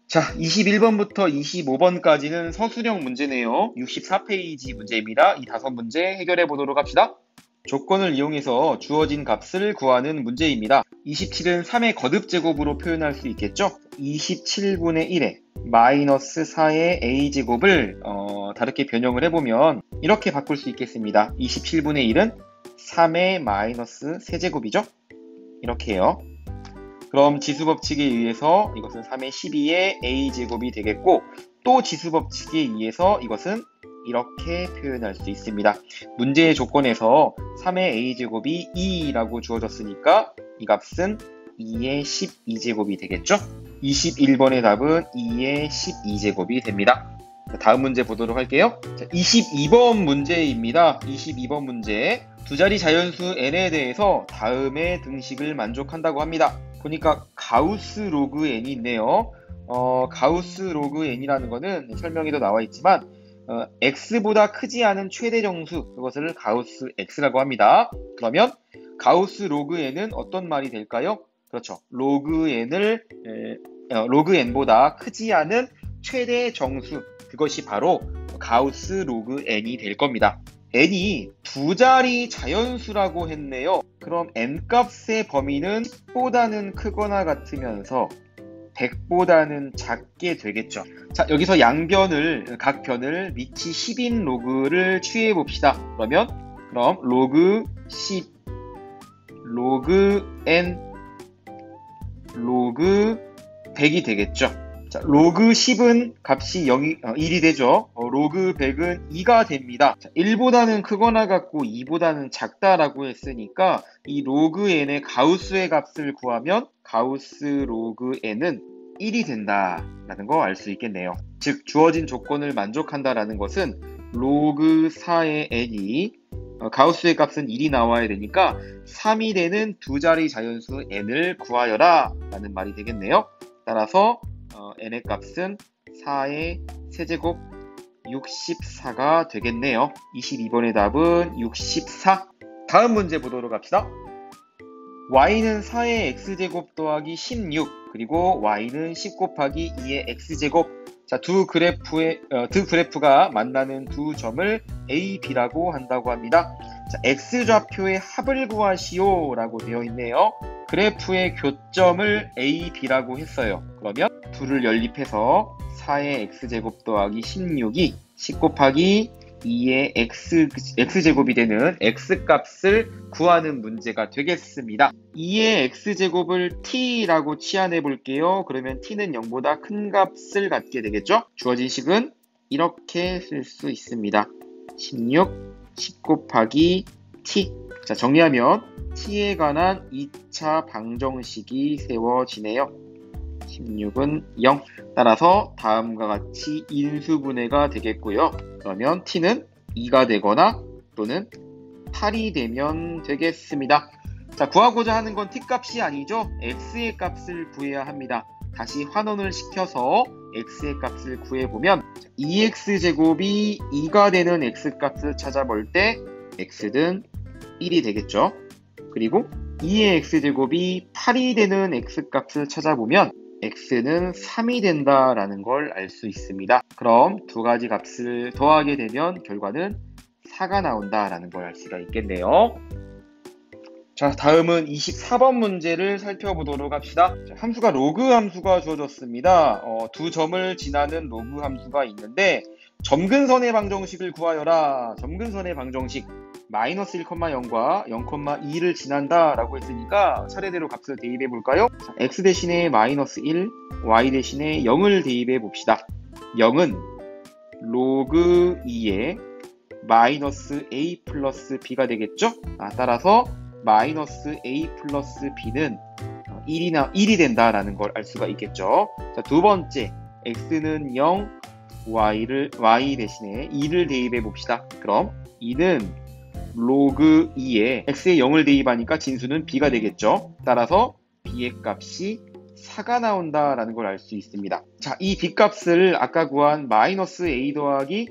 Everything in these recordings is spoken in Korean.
자, 21번부터 25번까지는 서술형 문제네요. 64페이지 문제입니다. 이 5문제 해결해 보도록 합시다. 조건을 이용해서 주어진 값을 구하는 문제입니다. 27은 3의 거듭제곱으로 표현할 수 있겠죠? 27분의 1에 마이너스 4의 a제곱을 다르게 변형을 해보면 이렇게 바꿀 수 있겠습니다. 27분의 1은 3의 마이너스 세제곱이죠? 이렇게 해요. 그럼 지수법칙에 의해서 이것은 3의 12의 a제곱이 되겠고, 또 지수법칙에 의해서 이것은 이렇게 표현할 수 있습니다. 문제의 조건에서 3의 a제곱이 2라고 주어졌으니까 이 값은 2의 12제곱이 되겠죠? 21번의 답은 2의 12제곱이 됩니다. 자, 다음 문제 보도록 할게요. 자, 22번 문제입니다. 22번 문제. 두 자리 자연수 n에 대해서 다음의 등식을 만족한다고 합니다. 보니까 가우스 로그 n이 있네요. 가우스 로그 n이라는 거는 설명에도 나와 있지만 x보다 크지 않은 최대 정수, 그것을 가우스 x라고 합니다. 그러면 가우스 로그 n은 어떤 말이 될까요? 그렇죠. 로그 n보다 크지 않은 최대 정수, 그것이 바로 가우스 로그 n이 될 겁니다. n이 두 자리 자연수라고 했네요. 그럼 n값의 범위는 10보다는 크거나 같으면서 100보다는 작게 되겠죠. 자, 여기서 각 변을 밑이 10인 로그를 취해 봅시다. 그럼 로그 10, 로그 n, 로그 100이 되겠죠. 자, 로그 10은 값이 1이 되죠. 로그 100은 2가 됩니다. 자, 1보다는 크거나 같고 2보다는 작다라고 했으니까 이 로그 n의 가우스의 값을 구하면 가우스 로그 n은 1이 된다라는 거 알 수 있겠네요. 즉, 주어진 조건을 만족한다라는 것은 로그 4의 n이 가우스의 값은 1이 나와야 되니까 3이 되는 두 자리 자연수 n을 구하여라 라는 말이 되겠네요. 따라서 n의 값은 4의 세제곱 64가 되겠네요. 22번의 답은 64. 다음 문제 보도록 합시다. y는 4의 x제곱 더하기 16, 그리고 y는 10 곱하기 2의 x제곱. 자, 두 그래프가 만나는 두 점을 A, B라고 한다고 합니다. 자, x좌표의 합을 구하시오 라고 되어 있네요. 그래프의 교점을 A, B라고 했어요. 그러면 둘을 연립해서 4의 x제곱 더하기 16이 10 곱하기 2의 x제곱이 되는 x값을 구하는 문제가 되겠습니다. 2의 x제곱을 t라고 치환해 볼게요. 그러면 t는 0보다 큰 값을 갖게 되겠죠? 주어진 식은 이렇게 쓸 수 있습니다. 16, 10 곱하기 t. 자, 정리하면 t에 관한 2차 방정식이 세워지네요. 16은 0. 따라서 다음과 같이 인수분해가 되겠고요. 그러면 t는 2가 되거나 또는 8이 되면 되겠습니다. 자, 구하고자 하는 건 t값이 아니죠. x의 값을 구해야 합니다. 다시 환원을 시켜서 x의 값을 구해보면 2x제곱이 2가 되는 x값을 찾아볼 때 x는 1이 되겠죠. 그리고 2의 x제곱이 8이 되는 x값을 찾아보면 x는 3이 된다라는 걸 알 수 있습니다. 그럼 두 가지 값을 더하게 되면 결과는 4가 나온다라는 걸 알 수가 있겠네요. 자, 다음은 24번 문제를 살펴보도록 합시다. 자, 함수가 로그 함수가 주어졌습니다. 두 점을 지나는 로그 함수가 있는데 점근선의 방정식을 구하여라. 점근선의 방정식 마이너스 1,0과 0,2를 지난다 라고 했으니까 차례대로 값을 대입해 볼까요? 자, x 대신에 마이너스 1, y 대신에 0을 대입해 봅시다. 0은 로그 2의 마이너스 a 플러스 b가 되겠죠? 따라서 마이너스 a 플러스 b는 1이 된다라는 걸 알 수가 있겠죠. 자, 두 번째, x는 0, y 대신에 2를 대입해 봅시다. 그럼 2는 로그 2에 x에 0을 대입하니까 진수는 b가 되겠죠. 따라서 b의 값이 4가 나온다라는 걸 알 수 있습니다. 자, 이 b 값을 아까 구한 마이너스 a 더하기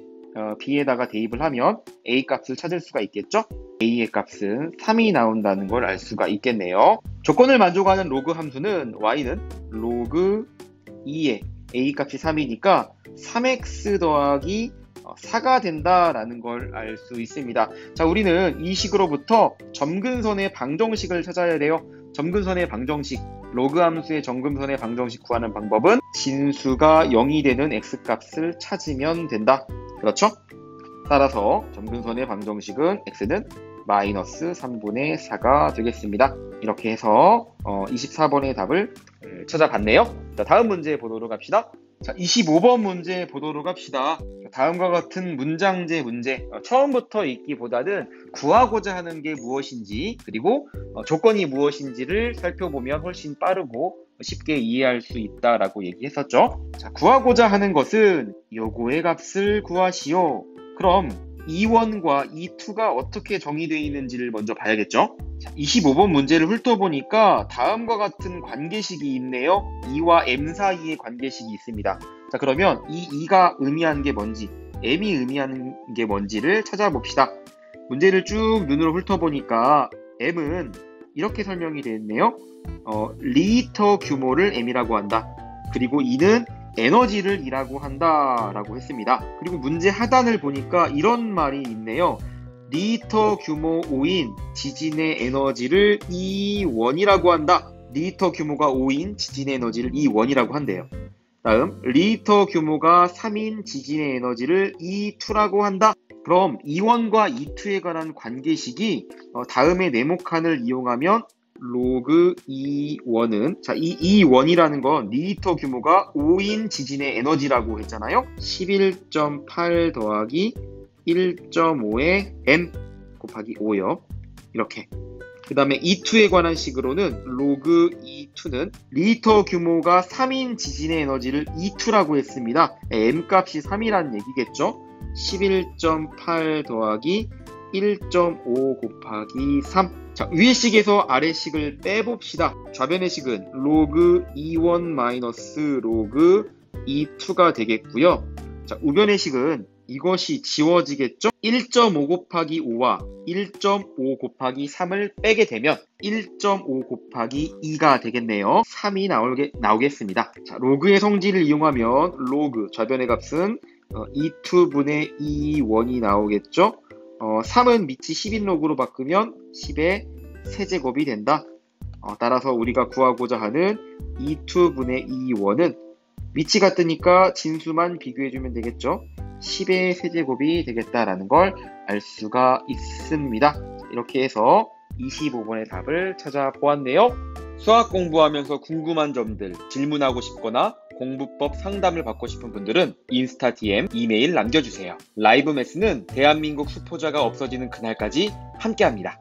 b에다가 대입을 하면 a 값을 찾을 수가 있겠죠. a의 값은 3이 나온다는 걸 알 수가 있겠네요. 조건을 만족하는 로그 함수는 y는 로그 2의 a 값이 3이니까 3x 더하기 4가 된다라는 걸 알 수 있습니다. 자, 우리는 이 식으로부터 점근선의 방정식을 찾아야 돼요. 점근선의 방정식, 로그 함수의 점근선의 방정식 구하는 방법은 진수가 0이 되는 x값을 찾으면 된다. 그렇죠? 따라서 점근선의 방정식은 x는 마이너스 3분의 4가 되겠습니다. 이렇게 해서 24번의 답을 찾아봤네요. 자, 다음 문제 보도록 합시다. 자, 25번 문제 보도록 합시다. 다음과 같은 문장제 문제, 처음부터 읽기보다는 구하고자 하는 게 무엇인지 그리고 조건이 무엇인지를 살펴보면 훨씬 빠르고 쉽게 이해할 수 있다라고 얘기했었죠. 자, 구하고자 하는 것은 요거의 값을 구하시오. 그럼 E1과 E2가 어떻게 정의되어 있는지를 먼저 봐야겠죠. 자, 25번 문제를 훑어보니까 다음과 같은 관계식이 있네요. E와 M 사이의 관계식이 있습니다. 자, 그러면 이 E가 의미하는 게 뭔지, M이 의미하는 게 뭔지를 찾아봅시다. 문제를 쭉 눈으로 훑어보니까 M은 이렇게 설명이 되어 있네요. 리터 규모를 M이라고 한다. 그리고 E는 에너지를 E라고 한다라고 했습니다. 그리고 문제 하단을 보니까 이런 말이 있네요. 리터 규모 5인 지진의 에너지를 E1이라고 한다. 리터 규모가 5인 지진의 에너지를 E1이라고 한대요. 다음, 리터 규모가 3인 지진의 에너지를 E2라고 한다. 그럼 E1과 E2에 관한 관계식이 다음의 네모칸을 이용하면 로그 E1은, 자, 이 E1이라는 건 리터 규모가 5인 지진의 에너지라고 했잖아요. 11.8 더하기 1.5의 M 곱하기 5요. 이렇게. 그 다음에 E2에 관한 식으로는 로그 E2는 리터 규모가 3인 지진의 에너지를 E2라고 했습니다. M 값이 3이라는 얘기겠죠. 11.8 더하기 1.5 곱하기 3. 자, 위의 식에서 아래 식을 빼봅시다. 좌변의 식은 로그 E1 마이너스 로그 E2가 되겠고요. 자, 우변의 식은 이것이 지워지겠죠? 1.5 곱하기 5와 1.5 곱하기 3을 빼게 되면 1.5 곱하기 2가 되겠네요. 3이 나오겠습니다. 자, 로그의 성질을 이용하면 로그 좌변의 값은 E2분의 E1이 나오겠죠? 3은 밑이 10인 로그로 바꾸면 10의 세제곱이 된다. 따라서 우리가 구하고자 하는 E2분의 E1은 밑이 같으니까 진수만 비교해주면 되겠죠. 10의 세제곱이 되겠다라는 걸 알 수가 있습니다. 이렇게 해서 25번의 답을 찾아보았네요. 수학 공부하면서 궁금한 점들, 질문하고 싶거나 공부법 상담을 받고 싶은 분들은 인스타 DM, 이메일 남겨주세요. 라이브 매스는 대한민국 수포자가 없어지는 그날까지 함께합니다.